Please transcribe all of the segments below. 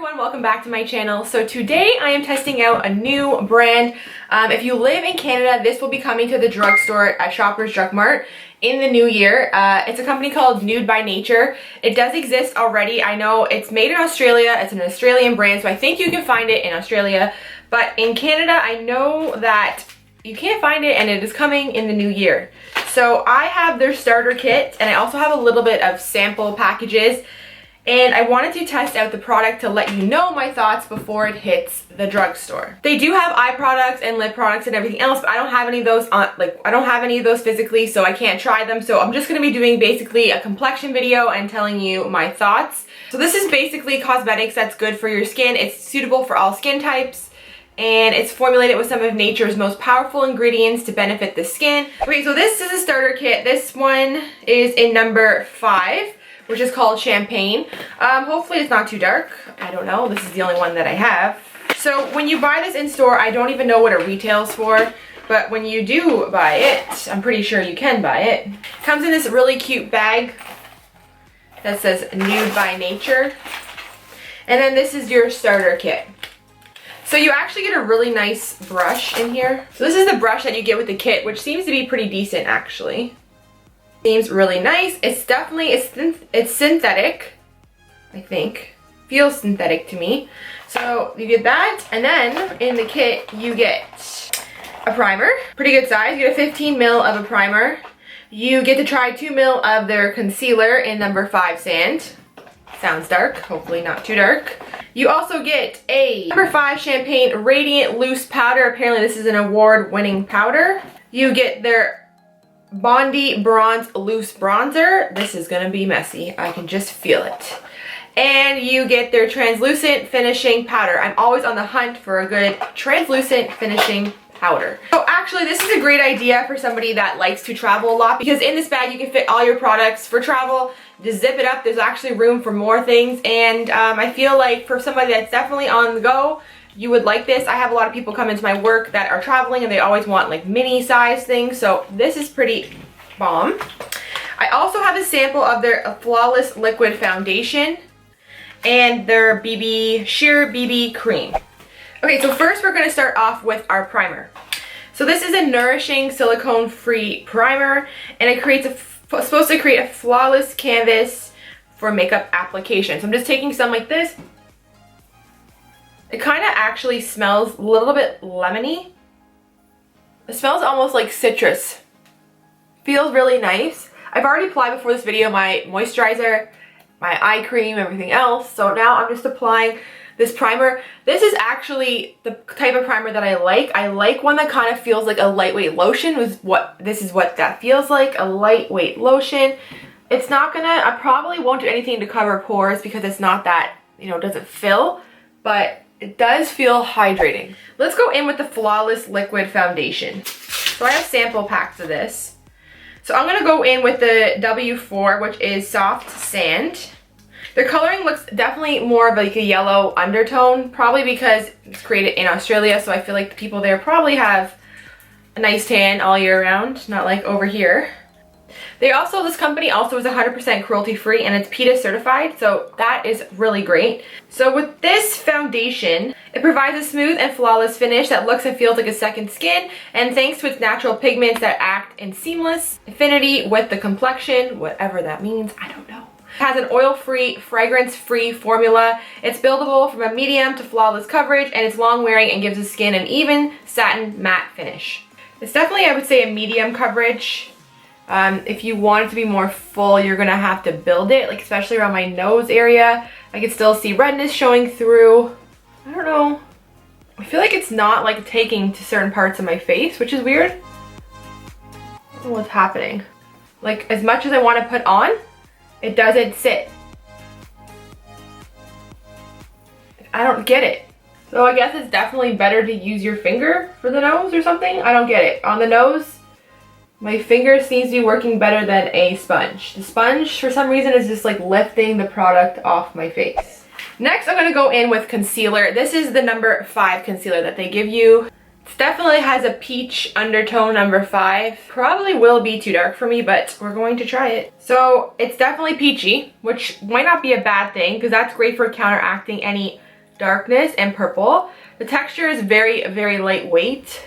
Everyone, welcome back to my channel. So today I am testing out a new brand. If you live in Canada, this will be coming to the drugstore at Shoppers Drug Mart in the new year. It's a company called Nude by Nature. It does exist already. I know it's made in Australia. It's an Australian brand, so I think you can find it in Australia. But in Canada, I know that you can't find it, and it is coming in the new year. So I have their starter kit, and I also have a little bit of sample packages. And I wanted to test out the product to let you know my thoughts before it hits the drugstore. They do have eye products and lip products and everything else, but I don't have any of those I don't have any of those physically, so I can't try them. So I'm just gonna be doing basically a complexion video and telling you my thoughts. So this is basically cosmetics that's good for your skin. It's suitable for all skin types, and it's formulated with some of nature's most powerful ingredients to benefit the skin. Okay, so this is a starter kit. This one is in number 5. Which is called Champagne. Hopefully it's not too dark. I don't know. This is the only one that I have. So when you buy this in store, I don't even know what it retails for. But when you do buy it, I'm pretty sure you can buy it. It comes in this really cute bag that says Nude by Nature. And then this is your starter kit. So you actually get a really nice brush in here. So this is the brush that you get with the kit, which seems to be pretty decent actually. Seems really nice. It's definitely, it's synthetic, I think. Feels synthetic to me. So you get that, and then in the kit you get a primer. Pretty good size. You get a 15 ml of a primer. You get to try 2 ml of their concealer in number 5 Sand. Sounds dark, hopefully not too dark. You also get a number 5 Champagne Radiant Loose Powder. Apparently this is an award-winning powder. You get their Bondi Bronze Loose Bronzer. This is gonna be messy. I can just feel it. And you get their translucent finishing powder. I'm always on the hunt for a good translucent finishing powder. So actually this is a great idea for somebody that likes to travel a lot, because in this bag you can fit all your products for travel. Just zip it up. There's actually room for more things, and I feel like for somebody that's definitely on the go, you would like this. I have a lot of people come into my work that are traveling and they always want like mini size things, so this is pretty bomb. I also have a sample of their Flawless Liquid Foundation and their Sheer BB Cream. Okay, so first we're going to start off with our primer. So this is a nourishing silicone-free primer, and it creates supposed to create a flawless canvas for makeup application. So I'm just taking some like this. It kind of actually smells a little bit lemony. It smells almost like citrus. Feels really nice. I've already applied before this video my moisturizer, my eye cream, everything else. So now I'm just applying this primer. This is actually the type of primer that I like. I like one that kind of feels like a lightweight lotion. This is what that feels like, a lightweight lotion. It's not gonna, I probably won't do anything to cover pores because it's not that, doesn't fill, but it does feel hydrating. Let's go in with the Flawless Liquid Foundation. So I have sample packs of this. So I'm gonna go in with the W4, which is Soft Sand. The coloring looks definitely more of like a yellow undertone, probably because it's created in Australia, so I feel like the people there probably have a nice tan all year round, not like over here. This company also is 100% cruelty free, and it's PETA certified, so that is really great. So with this foundation, it provides a smooth and flawless finish that looks and feels like a second skin, and thanks to its natural pigments that act in seamless affinity with the complexion, whatever that means, I don't know. It has an oil-free, fragrance-free formula. It's buildable from a medium to flawless coverage, and it's long-wearing and gives the skin an even satin matte finish. It's definitely, I would say, a medium coverage. If you want it to be more full, you're gonna have to build it, like especially around my nose area. I can still see redness showing through. I don't know. I feel like it's not like taking to certain parts of my face, which is weird. I don't know what's happening. Like as much as I want to put on, it doesn't sit. I don't get it. So I guess it's definitely better to use your finger for the nose or something. I don't get it. On the nose, my finger seems to be working better than a sponge. The sponge, for some reason, is just like lifting the product off my face. Next, I'm gonna go in with concealer. This is the number 5 concealer that they give you. It definitely has a peach undertone, number 5. Probably will be too dark for me, but we're going to try it. So it's definitely peachy, which might not be a bad thing because that's great for counteracting any darkness and purple. The texture is very, very lightweight.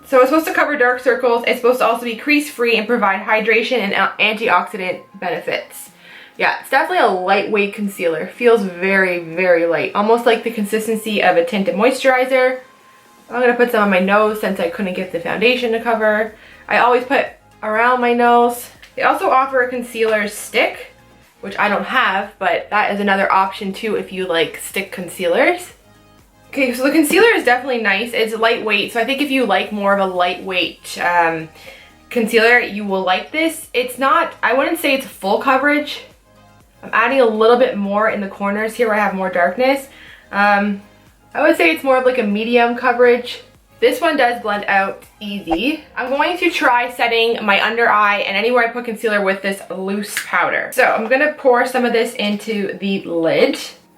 So it's supposed to cover dark circles. It's supposed to also be crease-free and provide hydration and antioxidant benefits. Yeah, it's definitely a lightweight concealer. Feels very, very light. Almost like the consistency of a tinted moisturizer. I'm gonna put some on my nose since I couldn't get the foundation to cover. I always put around my nose. They also offer a concealer stick, which I don't have, but that is another option too if you like stick concealers. Okay, so the concealer is definitely nice. It's lightweight, so I think if you like more of a lightweight concealer, you will like this. It's not, I wouldn't say it's full coverage. I'm adding a little bit more in the corners here where I have more darkness. I would say it's more of like a medium coverage. This one does blend out easy. I'm going to try setting my under eye and anywhere I put concealer with this loose powder. So I'm gonna pour some of this into the lid.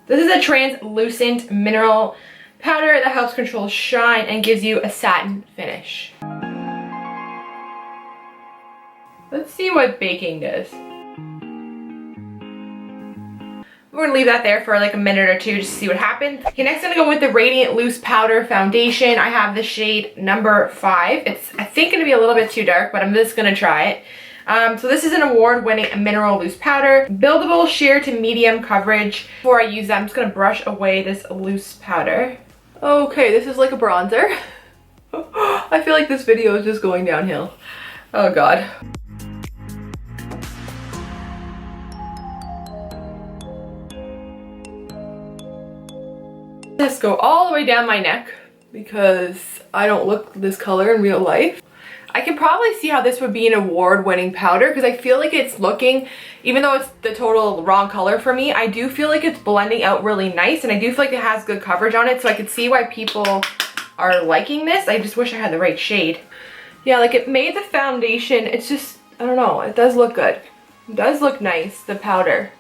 This is a translucent mineral powder that helps control shine and gives you a satin finish. Let's see what baking does. We're gonna leave that there for like a minute or two just to see what happens. Okay, next I'm gonna go with the Radiant Loose Powder Foundation. I have the shade number 5. It's, I think, gonna be a little bit too dark, but I'm just gonna try it. So this is an award-winning mineral loose powder. Buildable sheer to medium coverage. Before I use that, I'm just gonna brush away this loose powder. Okay, this is like a bronzer. I feel like this video is just going downhill. Oh God. Just go all the way down my neck because I don't look this color in real life. I can probably see how this would be an award-winning powder because I feel like it's looking, even though it's the total wrong color for me, I do feel like it's blending out really nice, and I do feel like it has good coverage on it, so I can see why people are liking this. I just wish I had the right shade. Yeah, like it made the foundation, it's just, I don't know, it does look good. It does look nice, the powder.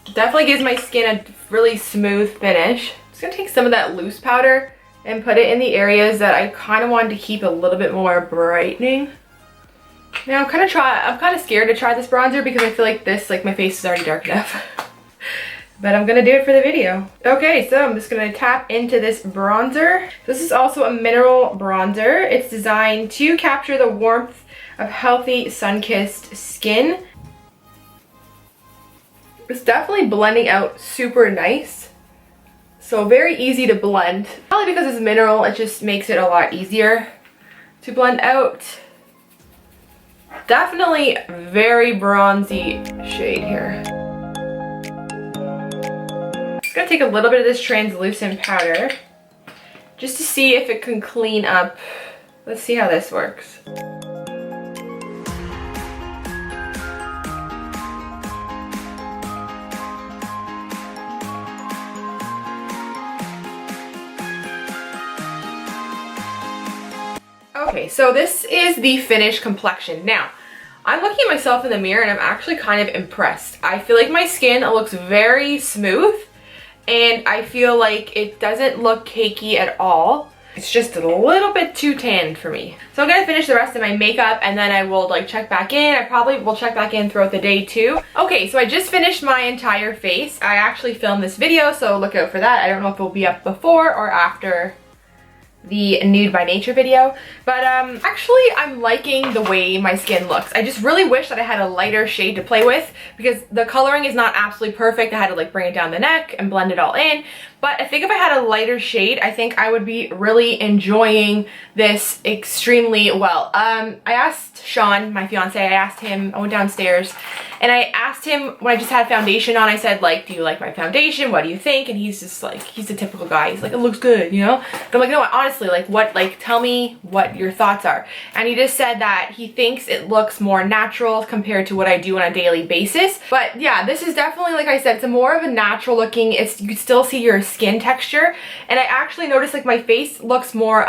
It definitely gives my skin a really smooth finish. I'm just gonna take some of that loose powder and put it in the areas that I kind of wanted to keep a little bit more brightening. Now I'm kind of scared to try this bronzer because I feel like this, like my face is already dark enough. But I'm gonna do it for the video. Okay, so I'm just gonna tap into this bronzer. This is also a mineral bronzer. It's designed to capture the warmth of healthy sun-kissed skin. It's definitely blending out super nice. So very easy to blend. Probably because it's mineral, it just makes it a lot easier to blend out. Definitely very bronzy shade here. Just gonna take a little bit of this translucent powder just to see if it can clean up. Let's see how this works. Okay, so this is the finished complexion. Now, I'm looking at myself in the mirror and I'm actually kind of impressed. I feel like my skin looks very smooth and I feel like it doesn't look cakey at all. It's just a little bit too tanned for me. So I'm gonna finish the rest of my makeup and then I will like check back in. I probably will check back in throughout the day too. Okay, so I just finished my entire face. I actually filmed this video, so look out for that. I don't know if it will be up before or after the Nude by Nature video, but actually I'm liking the way my skin looks. I just really wish that I had a lighter shade to play with because the coloring is not absolutely perfect. I had to like bring it down the neck and blend it all in, but I think if I had a lighter shade, I think I would be really enjoying this extremely well. I asked Sean, my fiance, I went downstairs and I asked him when I just had foundation on, I said like, do you like my foundation? What do you think? And he's just like, he's a typical guy. He's like, it looks good, you know? But I'm like, no, honestly, like what, like tell me what your thoughts are. And he just said that he thinks it looks more natural compared to what I do on a daily basis. But yeah, this is definitely, like I said, it's more of a natural looking, you can still see your skin texture. And I actually noticed like my face looks more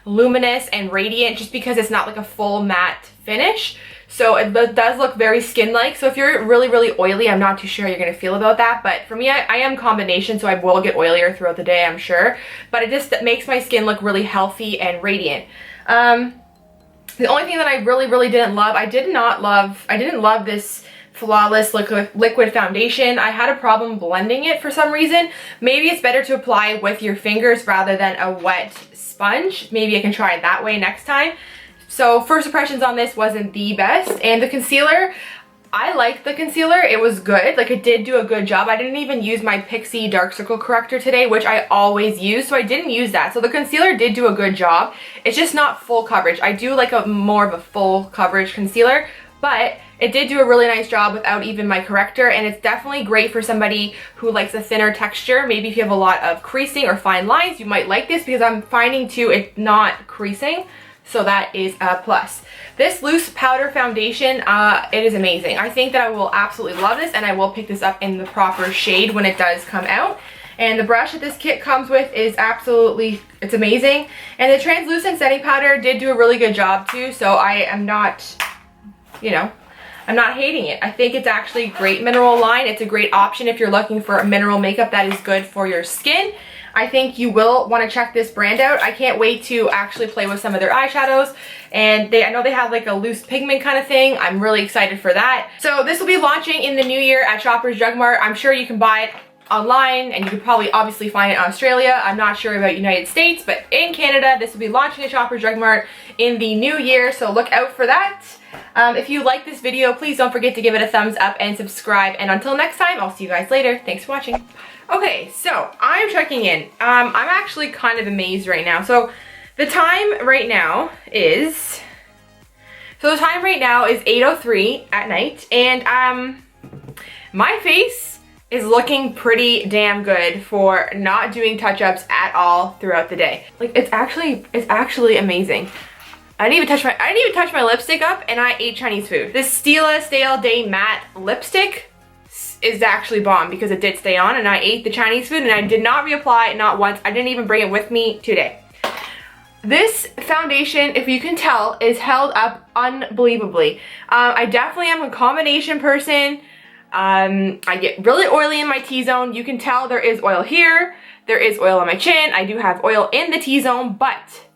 luminous and radiant just because it's not like a full matte finish. So it does look very skin-like. So if you're really, really oily, I'm not too sure how you're gonna feel about that. But for me, I am combination, so I will get oilier throughout the day, I'm sure. But it just makes my skin look really healthy and radiant. The only thing that I really, really didn't love, I didn't love this Flawless liquid foundation. I had a problem blending it for some reason. Maybe it's better to apply with your fingers rather than a wet sponge. Maybe I can try it that way next time. So first impressions on this wasn't the best. And the concealer, I liked the concealer. It was good. Like, it did do a good job. I didn't even use my Pixie dark circle corrector today, which I always use, so I didn't use that. So the concealer did do a good job. It's just not full coverage. I do like a more of a full coverage concealer, but it did do a really nice job without even my corrector, and it's definitely great for somebody who likes a thinner texture. Maybe if you have a lot of creasing or fine lines, you might like this, because I'm finding too it's not creasing. So that is a plus. This loose powder foundation, it is amazing. I think that I will absolutely love this, and I will pick this up in the proper shade when it does come out. And the brush that this kit comes with is absolutely, it's amazing. And the translucent setting powder did do a really good job too, so I am not, you know, I'm not hating it. I think it's actually great mineral line. It's a great option if you're looking for a mineral makeup that is good for your skin. I think you will want to check this brand out. I can't wait to actually play with some of their eyeshadows. And I know they have like a loose pigment kind of thing. I'm really excited for that. So this will be launching in the new year at Shoppers Drug Mart. I'm sure you can buy it online, and you could probably obviously find it in Australia. I'm not sure about United States, but in Canada, this will be launching at Shoppers Drug Mart in the new year. So look out for that. If you like this video, please don't forget to give it a thumbs up and subscribe. And until next time, I'll see you guys later. Thanks for watching. Okay, so I'm checking in. I'm actually kind of amazed right now. So the time right now is 8:03 at night, and my face is looking pretty damn good for not doing touch-ups at all throughout the day. Like, it's actually amazing. I didn't even touch my lipstick up, and I ate Chinese food. This Stila Stay All Day Matte Lipstick is actually bomb because it did stay on, and I ate the Chinese food, and I did not reapply, not once. I didn't even bring it with me today. This foundation, if you can tell, is held up unbelievably. I definitely am a combination person. I get really oily in my T-zone. You can tell there is oil here. There is oil on my chin. I do have oil in the T-zone, but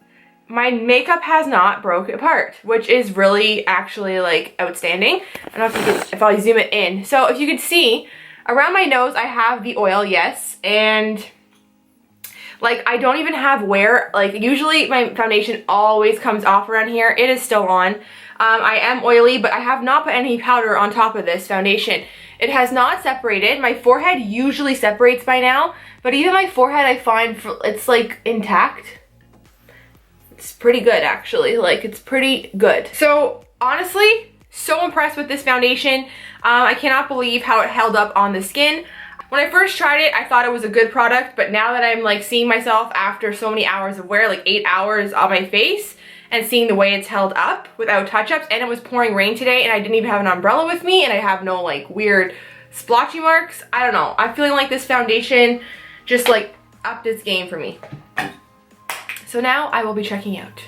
my makeup has not broke apart, which is really actually like outstanding. I don't know if I'll zoom it in. So if you can see, around my nose I have the oil, yes, and like I don't even have wear. Like, usually my foundation always comes off around here. It is still on. I am oily, but I have not put any powder on top of this foundation. It has not separated. My forehead usually separates by now, but even my forehead I find it's like intact. It's pretty good, actually. Like, it's pretty good. So honestly, so impressed with this foundation. I cannot believe how it held up on the skin. When I first tried it, I thought it was a good product, but now that I'm like seeing myself after so many hours of wear, like 8 hours on my face, and seeing the way it's held up without touch-ups, and it was pouring rain today, and I didn't even have an umbrella with me, and I have no like weird splotchy marks. I don't know. I'm feeling like this foundation just like upped its game for me. So now I will be checking out.